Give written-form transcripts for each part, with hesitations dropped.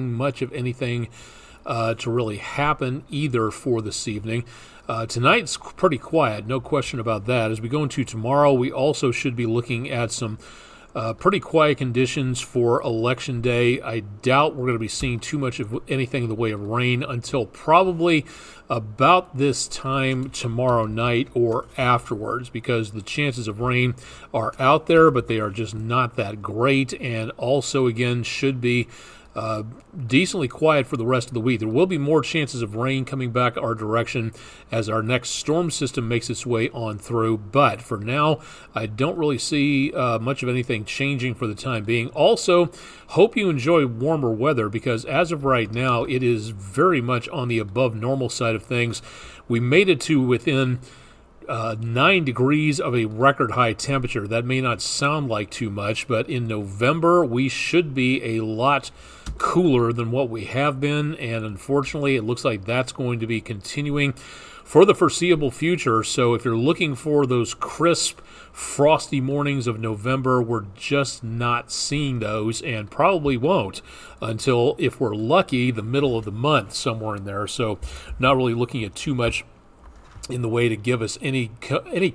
much of anything to really happen either for this evening. Tonight's pretty quiet, no question about that. As we go into tomorrow, we also should be looking at some pretty quiet conditions for Election Day. I doubt we're going to be seeing too much of anything in the way of rain until probably about this time tomorrow night or afterwards, because the chances of rain are out there, but they are just not that great, and also, again, should be decently quiet for the rest of the week. There will be more chances of rain coming back our direction as our next storm system makes its way on through. But for now, I don't really see much of anything changing for the time being. Also, hope you enjoy warmer weather, because as of right now, it is very much on the above normal side of things. We made it to within 9 degrees of a record high temperature. That may not sound like too much, but in November we should be a lot cooler than what we have been, and unfortunately it looks like that's going to be continuing for the foreseeable future. So if you're looking for those crisp, frosty mornings of November, we're just not seeing those, and probably won't until, if we're lucky, the middle of the month, somewhere in there. So not really looking at too much in the way to give us any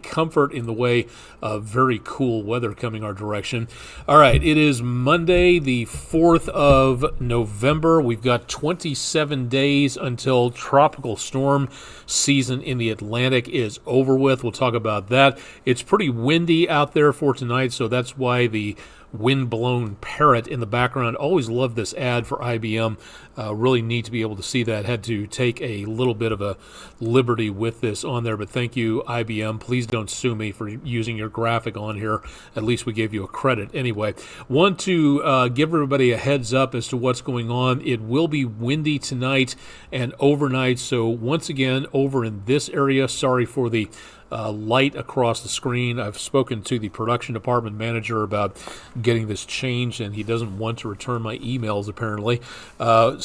comfort in the way of very cool weather coming our direction. All right, it is Monday, the 4th of November. We've got 27 days until tropical storm season in the Atlantic is over with. We'll talk about that. It's pretty windy out there for tonight, so that's why the wind-blown parrot in the background. Always love this ad for IBM. Really neat to be able to see that. Had to take a little bit of a liberty with this on there, but thank you, IBM. Please don't sue me for using your graphic on here. At least we gave you a credit. Anyway, want to give everybody a heads up as to what's going on. It will be windy tonight and overnight, so once again, over in this area, sorry for the light across the screen. I've spoken to the production department manager about getting this changed, and he doesn't want to return my emails, apparently.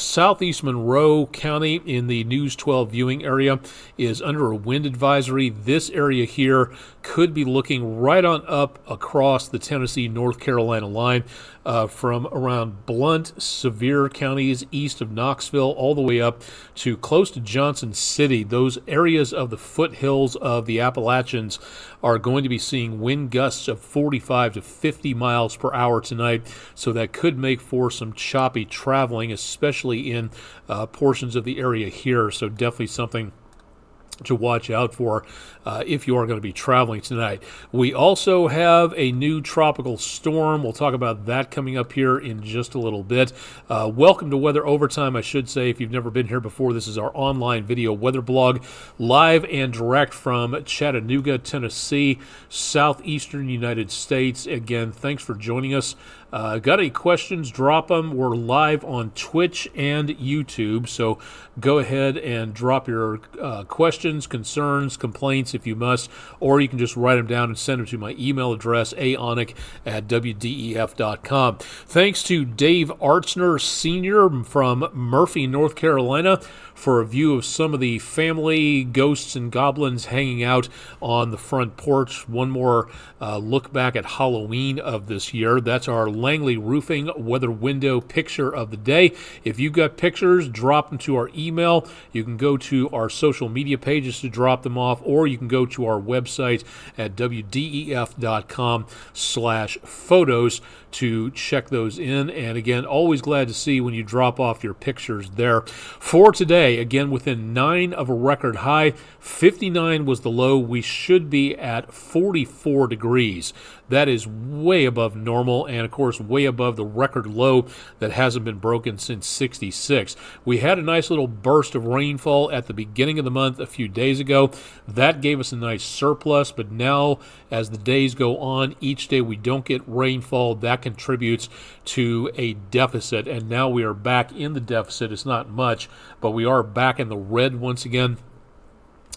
Southeast Monroe County in the News 12 viewing area is under a wind advisory. This area here could be looking right on up across the Tennessee-North Carolina line, from around Blount, Sevier counties east of Knoxville, all the way up to close to Johnson City. Those areas of the foothills of the Appalachians are going to be seeing wind gusts of 45 to 50 miles per hour tonight, so that could make for some choppy traveling, especially in portions of the area here. So definitely something to watch out for if you are going to be traveling tonight. We also have a new tropical storm. We'll talk about that coming up here in just a little bit. Welcome to Weather Overtime, I should say. If you've never been here before, this is our online video weather blog, live and direct from Chattanooga, Tennessee, southeastern United States. Again, thanks for joining us. Got any questions? Drop them. We're live on Twitch and YouTube, so go ahead and drop your questions, concerns, complaints if you must, or you can just write them down and send them to my email address, aonek@wdef.com. Thanks to Dave Artsner Sr. from Murphy, North Carolina, for a view of some of the family ghosts and goblins hanging out on the front porch. One more look back at Halloween of this year. That's our Langley Roofing weather window picture of the day. If you've got pictures, drop them to our email. You can go to our social media pages to drop them off, or you can go to our website at wdef.com/photos to check those in. And again, always glad to see when you drop off your pictures there. For today, again, within 9 of a record high, 59 was the low. We should be at 44 degrees. That is way above normal, and of course way above the record low that hasn't been broken since 66. We had a nice little burst of rainfall at the beginning of the month a few days ago. That gave us a nice surplus, but now as the days go on, each day we don't get rainfall, that contributes to a deficit, and now we are back in the deficit. It's not much, but we are back in the red once again,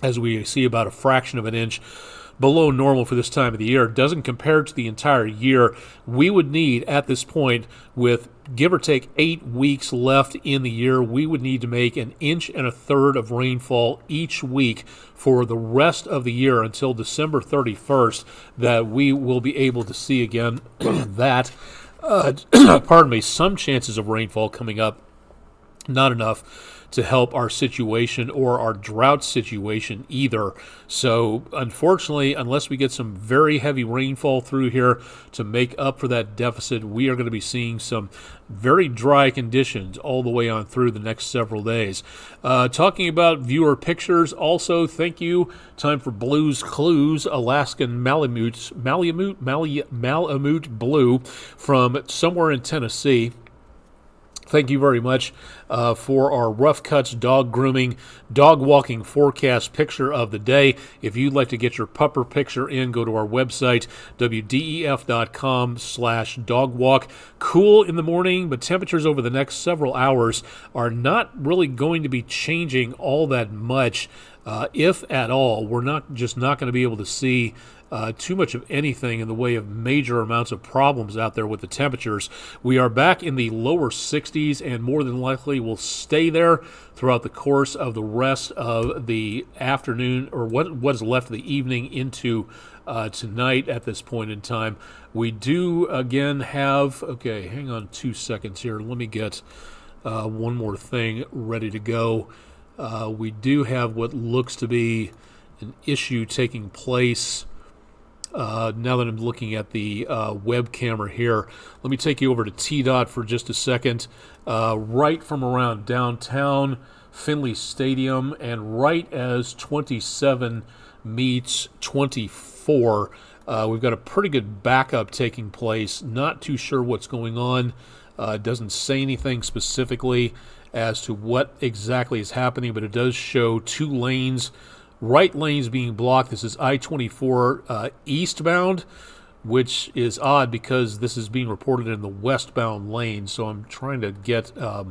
as we see about a fraction of an inch below normal for this time of the year. Doesn't compare to the entire year. We would need, at this point, with give or take 8 weeks left in the year, we would need to make 1.33 inches of rainfall each week for the rest of the year until December 31st, that we will be able to see again that, pardon me, some chances of rainfall coming up Not enough to help our situation or our drought situation either. So unfortunately, unless we get some very heavy rainfall through here to make up for that deficit, we are going to be seeing some very dry conditions all the way on through the next several days. Talking about viewer pictures, also, thank you. Time for Blues Clues, Alaskan Malamute Blue from somewhere in Tennessee. Thank you very much for our Rough Cuts dog grooming, dog walking forecast picture of the day. If you'd like to get your pupper picture in, go to our website, wdef.com/dogwalk. Cool in the morning, but temperatures over the next several hours are not really going to be changing all that much, if at all. We're not going to be able to see too much of anything in the way of major amounts of problems out there with the temperatures. We are back in the lower 60s and more than likely will stay there throughout the course of the rest of the afternoon, or what is left of the evening into tonight at this point in time. We do again have, okay, hang on 2 seconds here. Let me get one more thing ready to go. We do have what looks to be an issue taking place. Now that I'm looking at the web camera here, let me take you over to TDOT for just a second. Right from around downtown Finley Stadium and right as 27 meets 24, we've got a pretty good backup taking place. Not too sure what's going on. It doesn't say anything specifically as to what exactly is happening, but it does show 2 lanes. Right lanes being blocked. This is I-24 eastbound, which is odd because this is being reported in the westbound lane. So I'm trying to get a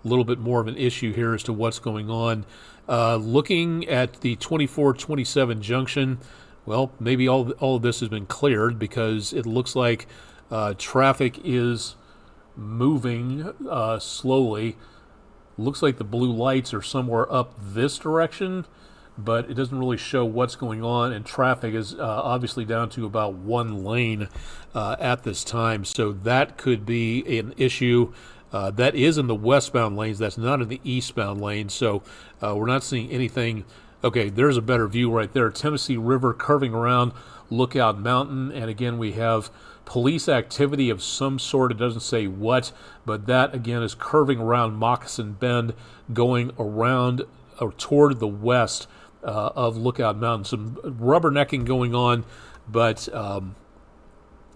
little bit more of an issue here as to what's going on. Looking at the 24-27 junction, well, maybe all of this has been cleared because it looks like traffic is moving slowly. Looks like the blue lights are somewhere up this direction, but it doesn't really show what's going on, and traffic is obviously down to about 1 lane at this time. So that could be an issue. That is in the westbound lanes. That's not in the eastbound lanes. So we're not seeing anything. Okay, there's a better view right there. Tennessee River curving around Lookout Mountain, and again we have police activity of some sort. It doesn't say what, but that again is curving around Moccasin Bend, going around or toward the west of Lookout Mountain. Some rubbernecking going on, but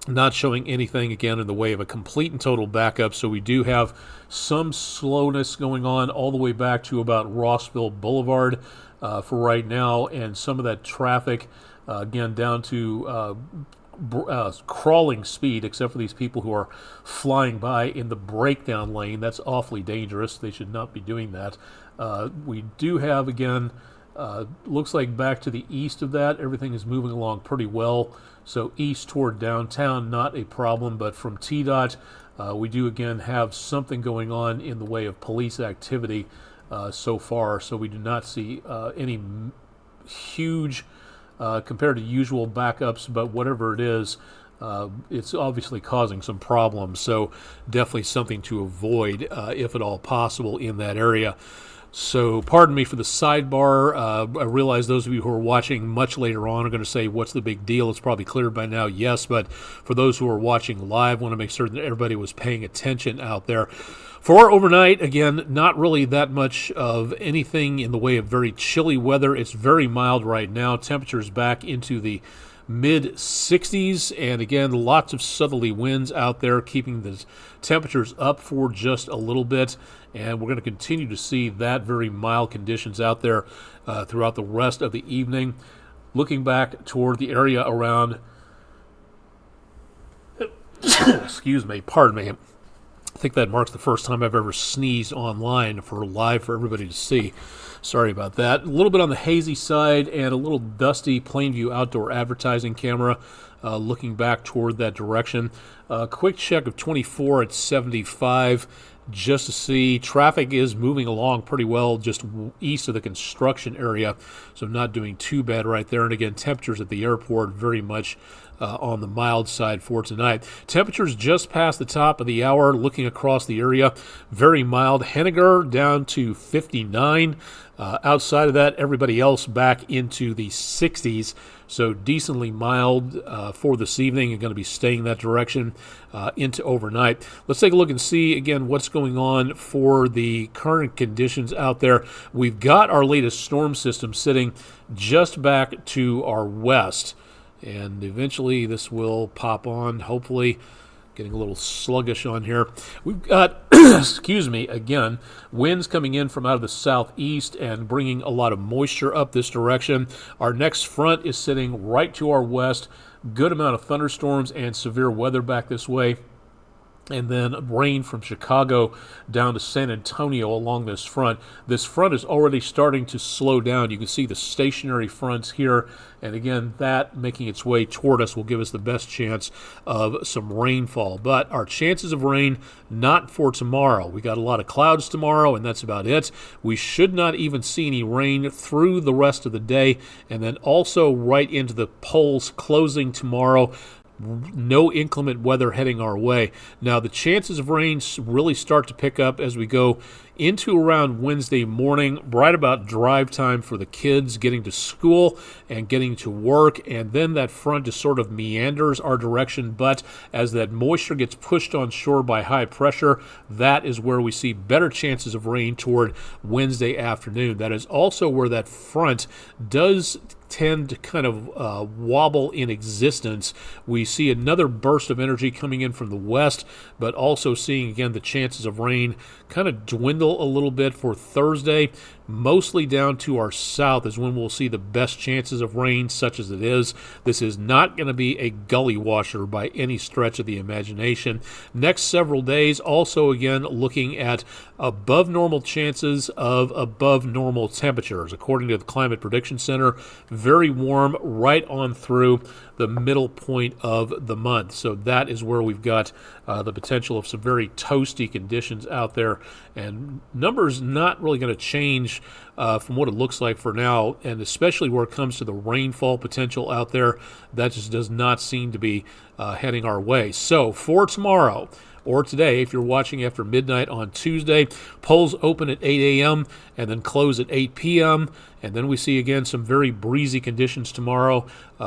not showing anything again in the way of a complete and total backup. So we do have some slowness going on all the way back to about Rossville Boulevard for right now, and some of that traffic again down to crawling speed, except for these people who are flying by in the breakdown lane. That's awfully dangerous. They should not be doing that. We do have, again, looks like back to the east of that, everything is moving along pretty well. So east toward downtown, not a problem, but from TDOT, we do again have something going on in the way of police activity so far. So we do not see any huge, compared to usual backups, but whatever it is, it's obviously causing some problems. So definitely something to avoid if at all possible in that area. So pardon me for the sidebar. I realize those of you who are watching much later on are going to say, what's the big deal? It's probably cleared by now. Yes, but for those who are watching live, I want to make sure that everybody was paying attention out there. For overnight, again, not really that much of anything in the way of very chilly weather. It's very mild right now. Temperatures back into the mid-60s, and again, lots of southerly winds out there keeping the temperatures up for just a little bit, and we're going to continue to see that very mild conditions out there throughout the rest of the evening. Looking back toward the area around excuse me, pardon me, I think that marks the first time I've ever sneezed online for live for everybody to see. Sorry about that. A little bit on the hazy side and a little dusty Plainview outdoor advertising camera looking back toward that direction. Quick check of 24 at 75. just to see. Traffic is moving along pretty well just east of the construction area, so not doing too bad right there. And again, temperatures at the airport very much on the mild side for tonight. Temperatures just past the top of the hour, looking across the area, very mild. Henniger down to 59. Outside of that, everybody else back into the 60s, so decently mild for this evening, and going to be staying that direction into overnight. Let's take a look and see again what's going on for the current conditions out there. We've got our latest storm system sitting just back to our west, and eventually this will pop on, hopefully. Getting a little sluggish on here. We've got, excuse me, again, winds coming in from out of the southeast and bringing a lot of moisture up this direction. Our next front is sitting right to our west. Good amount of thunderstorms and severe weather back this way. And then rain from Chicago down to San Antonio along this front. This front is already starting to slow down. You can see the stationary fronts here. And again, that making its way toward us will give us the best chance of some rainfall. But our chances of rain, not for tomorrow. We got a lot of clouds tomorrow, and that's about it. We should not even see any rain through the rest of the day. And then also right into the polls closing tomorrow. No inclement weather heading our way. Now, the chances of rain really start to pick up as we go into around Wednesday morning, right about drive time for the kids getting to school and getting to work, and then that front just sort of meanders our direction, but as that moisture gets pushed on shore by high pressure, that is where we see better chances of rain toward Wednesday afternoon. That is also where that front does tend to kind of wobble in existence. We see another burst of energy coming in from the west, but also seeing again the chances of rain kind of dwindle a little bit for Thursday. Mostly down to our south is when we'll see the best chances of rain, such as it is. This is not going to be a gully washer by any stretch of the imagination. Next several days, also again looking at above normal chances of above normal temperatures. According to the Climate Prediction Center, very warm right on through the middle point of the month. So that is where we've got the potential of some very toasty conditions out there. And numbers not really going to change from what it looks like for now, and especially where it comes to the rainfall potential out there, that just does not seem to be heading our way. So for tomorrow, or today, if you're watching after midnight on Tuesday, polls open at 8 a.m. and then close at 8 p.m., and then we see again some very breezy conditions tomorrow.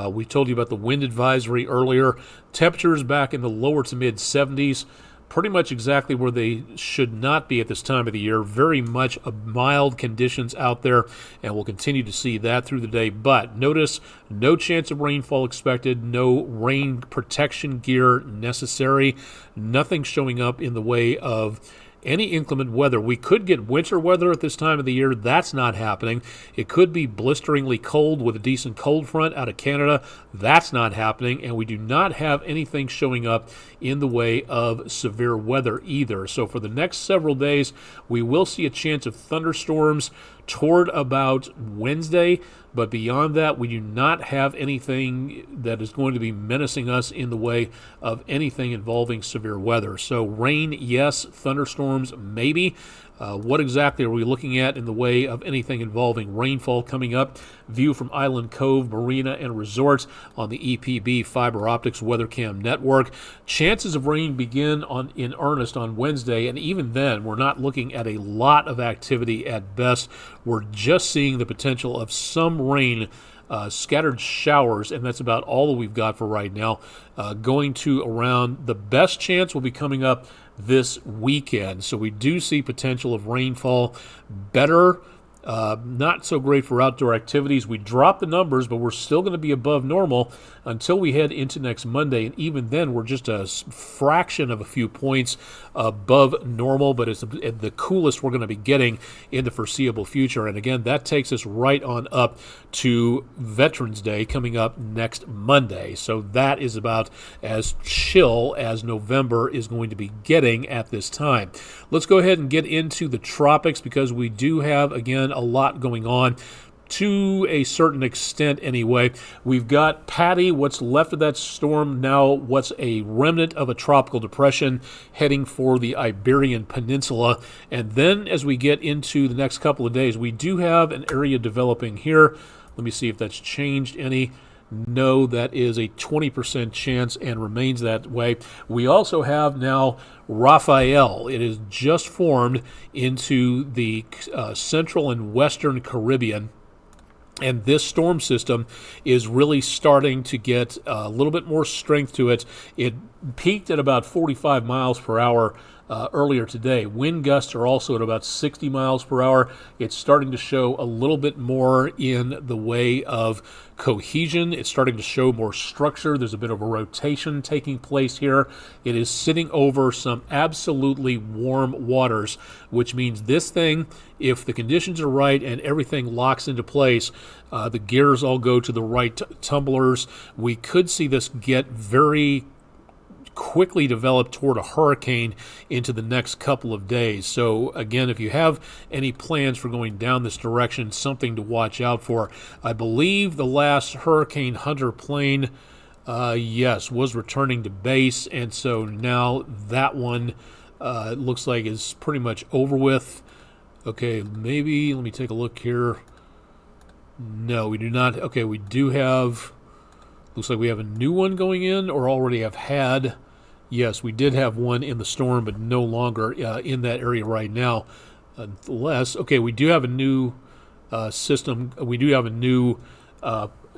We told you about the wind advisory earlier. Temperatures back in the lower to mid 70s. Pretty much exactly where they should not be at this time of the year. Very much mild conditions out there, and we'll continue to see that through the day. But notice, no chance of rainfall expected, no rain protection gear necessary, nothing showing up in the way of any inclement weather. We could get winter weather at this time of the year. That's not happening. It could be blisteringly cold with a decent cold front out of Canada. That's not happening. And we do not have anything showing up in the way of severe weather either. So for the next several days, we will see a chance of thunderstorms toward about Wednesday. But beyond that, we do not have anything that is going to be menacing us in the way of anything involving severe weather. So rain, yes. Thunderstorms, maybe. What exactly are we looking at in the way of anything involving rainfall coming up? View from Island Cove Marina and Resorts on the EPB Fiber Optics WeatherCam network. Chances of rain begin in earnest on Wednesday, and even then, we're not looking at a lot of activity at best. We're just seeing the potential of some rain, scattered showers, and that's about all that we've got for right now. Going to around, the best chance will be coming up this weekend. So we do see potential of rainfall. Better, not so great for outdoor activities. We dropped the numbers, but we're still going to be above normal until we head into next Monday. And even then, we're just a fraction of a few points above normal, but it's the coolest we're going to be getting in the foreseeable future. And again, that takes us right on up to Veterans Day coming up next Monday. So that is about as chill as November is going to be getting at this time. Let's go ahead and get into the tropics, because we do have, again, a lot going on. to a certain extent anyway. We've got Patty, what's left of that storm now, what's a remnant of a tropical depression heading for the Iberian Peninsula. And then as we get into the next couple of days, we do have an area developing here. Let me see if that's changed any. No, that is a 20% chance and remains that way. We also have now Rafael. It is just formed into the central and western Caribbean. And this storm system is really starting to get a little bit more strength to it. It peaked at about 45 miles per hour earlier today. Wind gusts are also at about 60 miles per hour. It's starting to show a little bit more in the way of cohesion. It's starting to show more structure. There's a bit of a rotation taking place here. It is sitting over some absolutely warm waters, which means this thing, if the conditions are right and everything locks into place, the gears all go to the right tumblers, we could see this get very quickly develop toward a hurricane into the next couple of days. So again, if you have any plans for going down this direction, something to watch out for. I believe the last Hurricane Hunter plane, yes, was returning to base, and so now that one looks like is pretty much over with. Okay, maybe, let me take a look here. No, we do not. Okay, we do have, looks like we have a new one going in, or already have had. Yes, we did have one in the storm, but no longer in that area right now. Unless, okay, we do have a new system. We do have a new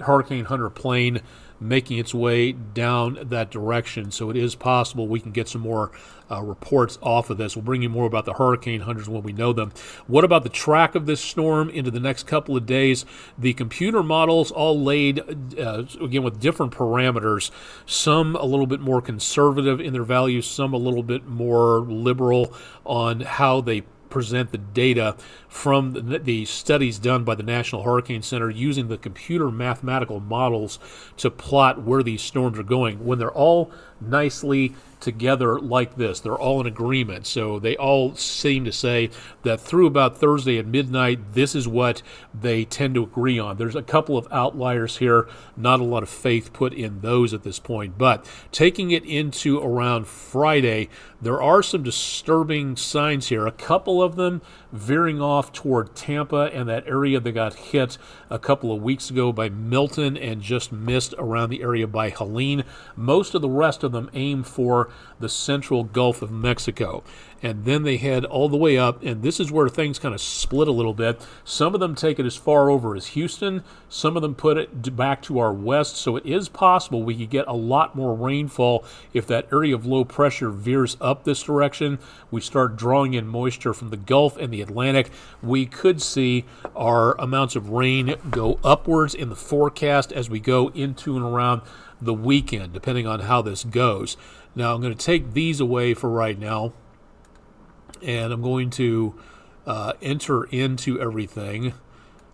Hurricane Hunter plane making its way down that direction. So it is possible we can get some more reports off of this. We'll bring you more about the Hurricane Hunters when we know them. What about the track of this storm into the next couple of days? The computer models all laid, again, with different parameters. Some a little bit more conservative in their values, some a little bit more liberal on how they present the data from the studies done by the National Hurricane Center using the computer mathematical models to plot where these storms are going. When they're all nicely together like this, they're all in agreement. So they all seem to say that through about Thursday at midnight, this is what they tend to agree on. There's a couple of outliers here, not a lot of faith put in those at this point. But taking it into around Friday, there are some disturbing signs here. A couple of them veering off toward Tampa and that area that got hit a couple of weeks ago by Milton and just missed around the area by Helene. Most of the rest of them aim for the central Gulf of Mexico. And then they head all the way up, and this is where things kind of split a little bit. Some of them take it as far over as Houston. Some of them put it back to our west. So it is possible we could get a lot more rainfall if that area of low pressure veers up this direction. We start drawing in moisture from the Gulf and the Atlantic. We could see our amounts of rain go upwards in the forecast as we go into and around the weekend, depending on how this goes. Now, I'm going to take these away for right now, and I'm going to enter into everything.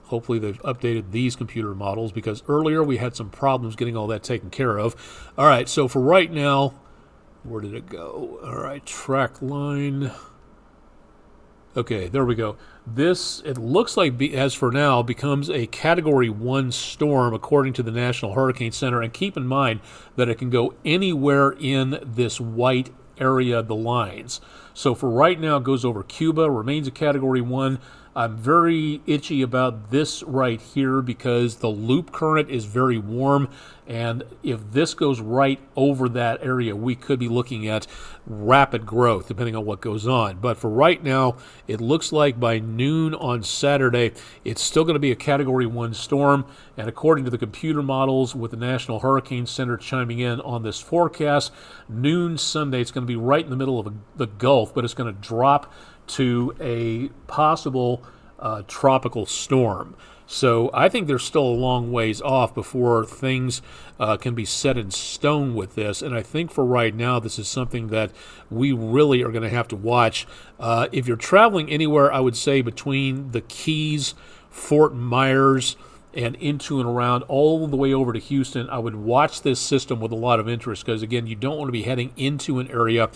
Hopefully they've updated these computer models, because earlier we had some problems getting all that taken care of. All right, so for right now, where did it go? All right, track line. Okay, there we go. This, it looks like, as for now, becomes a Category 1 storm according to the National Hurricane Center. And keep in mind that it can go anywhere in this white area, the lines. So for right now, it goes over Cuba, remains a Category 1. I'm very itchy about this right here because the loop current is very warm, and if this goes right over that area, we could be looking at rapid growth depending on what goes on. But for right now, it looks like by noon on Saturday, it's still going to be a Category 1 storm, and according to the computer models with the National Hurricane Center chiming in on this forecast, noon Sunday, it's going to be right in the middle of the Gulf, but it's going to drop to a possible tropical storm. So I think there's still a long ways off before things can be set in stone with this. And I think for right now, this is something that we really are going to have to watch. If you're traveling anywhere, I would say between the Keys, Fort Myers, and into and around all the way over to Houston, I would watch this system with a lot of interest because, again, you don't want to be heading into an area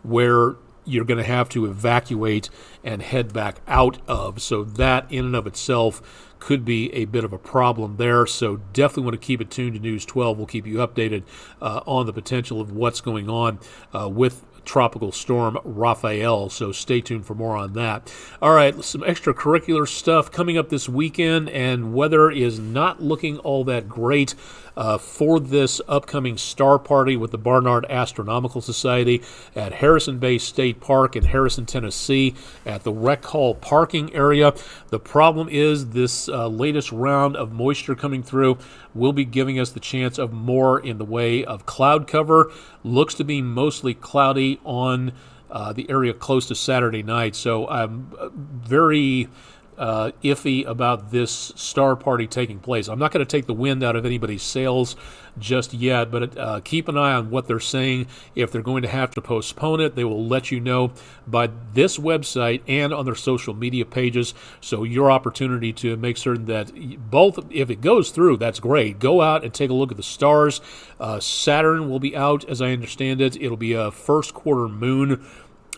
where you're going to have to evacuate and head back out of. So that in and of itself could be a bit of a problem there. So definitely want to keep it tuned to News 12. We'll keep you updated on the potential of what's going on with Tropical Storm Raphael, so stay tuned for more on that. All right, some extracurricular stuff coming up this weekend, and weather is not looking all that great for this upcoming star party with the Barnard Astronomical Society at Harrison Bay State Park in Harrison, Tennessee, at the Rec Hall parking area. The problem is this latest round of moisture coming through will be giving us the chance of more in the way of cloud cover. Looks to be mostly cloudy on the area close to Saturday night, so I'm very iffy about this star party taking place. I'm not going to take the wind out of anybody's sails just yet, but keep an eye on what they're saying. If they're going to have to postpone it, they will let you know by this website and on their social media pages. So your opportunity to make certain that both, if it goes through, that's great. Go out and take a look at the stars. Saturn will be out, as I understand it. It'll be a first quarter moon.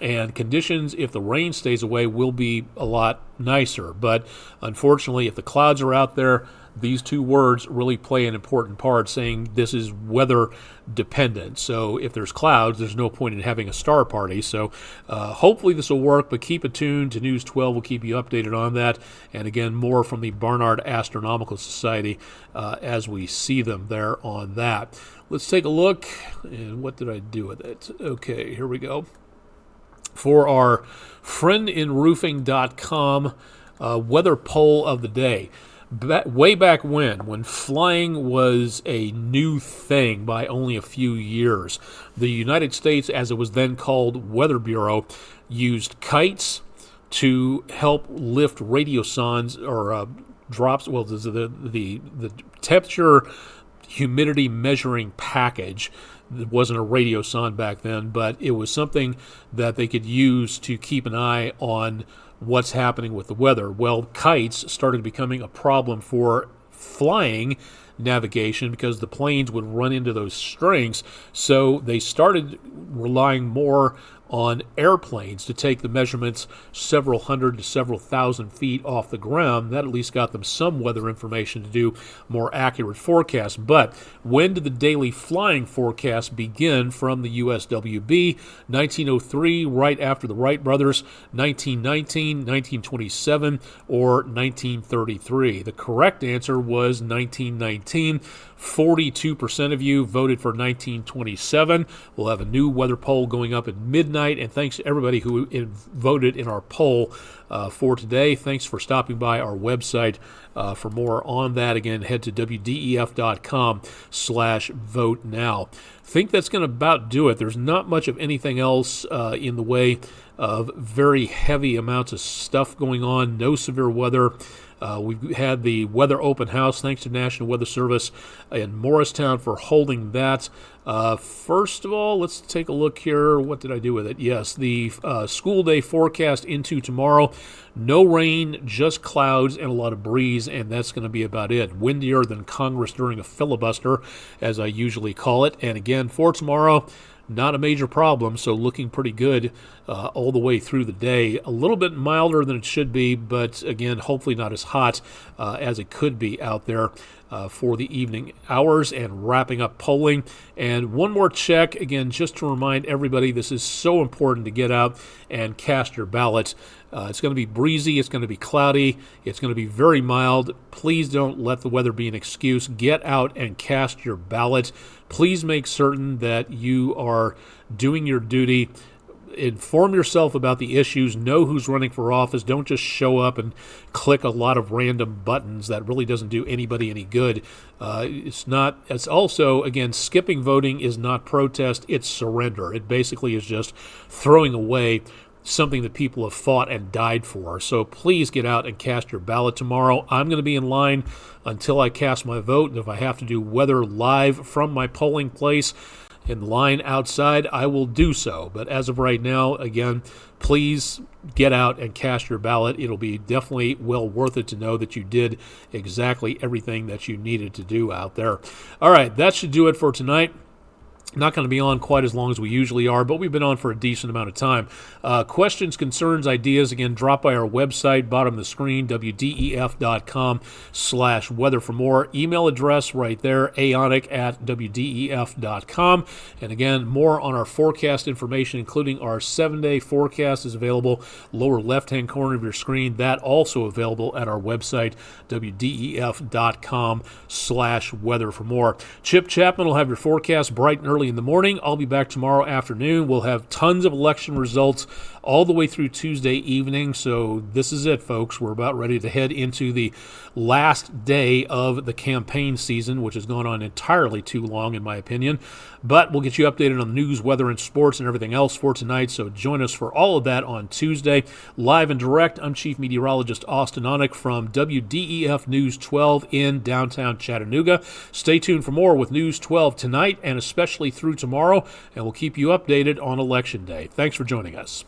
And conditions, if the rain stays away, will be a lot nicer. But unfortunately, if the clouds are out there, these two words really play an important part, saying this is weather dependent. So if there's clouds, there's no point in having a star party. So hopefully this will work, but keep it tuned to News 12. We'll keep you updated on that. And again, more from the Barnard Astronomical Society as we see them there on that. Let's take a look. And what did I do with it? Okay, here we go. For our friendinroofing.com weather poll of the day. Way back when flying was a new thing by only a few years, the United States, as it was then called, Weather Bureau, used kites to help lift radiosondes or drops. Well, the temperature humidity measuring package. It wasn't a radiosonde back then, but it was something that they could use to keep an eye on what's happening with the weather. Well, kites started becoming a problem for flying navigation because the planes would run into those strings, so they started relying more on airplanes to take the measurements several hundred to several thousand feet off the ground. That at least got them some weather information to do more accurate forecasts. But when did the daily flying forecast begin from the USWB? 1903, right after the Wright brothers, 1919, 1927, or 1933? The correct answer was 1919. 42% of you voted for 1927. We'll have a new weather poll going up at midnight, and thanks to everybody who voted in our poll for today. Thanks for stopping by our website for more on that. Again, head to wdef.com/vote now. Think that's going to about do it. There's not much of anything else in the way of very heavy amounts of stuff going on. No severe weather. We've had the weather open house, thanks to National Weather Service in Morristown for holding that. First of all, let's take a look here. What did I do with it? Yes, the school day forecast into tomorrow. No rain, just clouds and a lot of breeze, and that's going to be about it. Windier than Congress during a filibuster, as I usually call it. And again, for tomorrow, not a major problem, so looking pretty good all the way through the day. A little bit milder than it should be, but again, hopefully not as hot as it could be out there for the evening hours. And wrapping up polling. And one more check, again, just to remind everybody, this is so important to get out and cast your ballot. It's going to be breezy, it's going to be cloudy, it's going to be very mild. Please don't let the weather be an excuse. Get out and cast your ballot. Please make certain that you are doing your duty. Inform yourself about the issues. Know who's running for office. Don't just show up and click a lot of random buttons. That really doesn't do anybody any good. It's also, again, skipping voting is not protest, it's surrender. It basically is just throwing away something that people have fought and died for. So please get out and cast your ballot tomorrow. I'm going to be in line until I cast my vote, and if I have to do weather live from my polling place in line outside, I will do so. But as of right now, again, please get out and cast your ballot. It'll be definitely well worth it to know that you did exactly everything that you needed to do out there. All right, that should do it for tonight. Not going to be on quite as long as we usually are, but we've been on for a decent amount of time. Questions, concerns, ideas, again, drop by our website, bottom of the screen, wdef.com/weather for more. Email address right there, aonek@wdef.com. And again, more on our forecast information, including our 7-day forecast, is available lower left-hand corner of your screen. That also available at our website, wdef.com/weather for more. Chip Chapman will have your forecast bright and early in the morning. I'll be back tomorrow afternoon. We'll have tons of election results all the way through Tuesday evening. So this is it, folks. We're about ready to head into the last day of the campaign season, which has gone on entirely too long, in my opinion. But we'll get you updated on news, weather, and sports and everything else for tonight. So join us for all of that on Tuesday. Live and direct, I'm Chief Meteorologist Austen Onek from WDEF News 12 in downtown Chattanooga. Stay tuned for more with News 12 tonight and especially through tomorrow, and we'll keep you updated on Election Day. Thanks for joining us.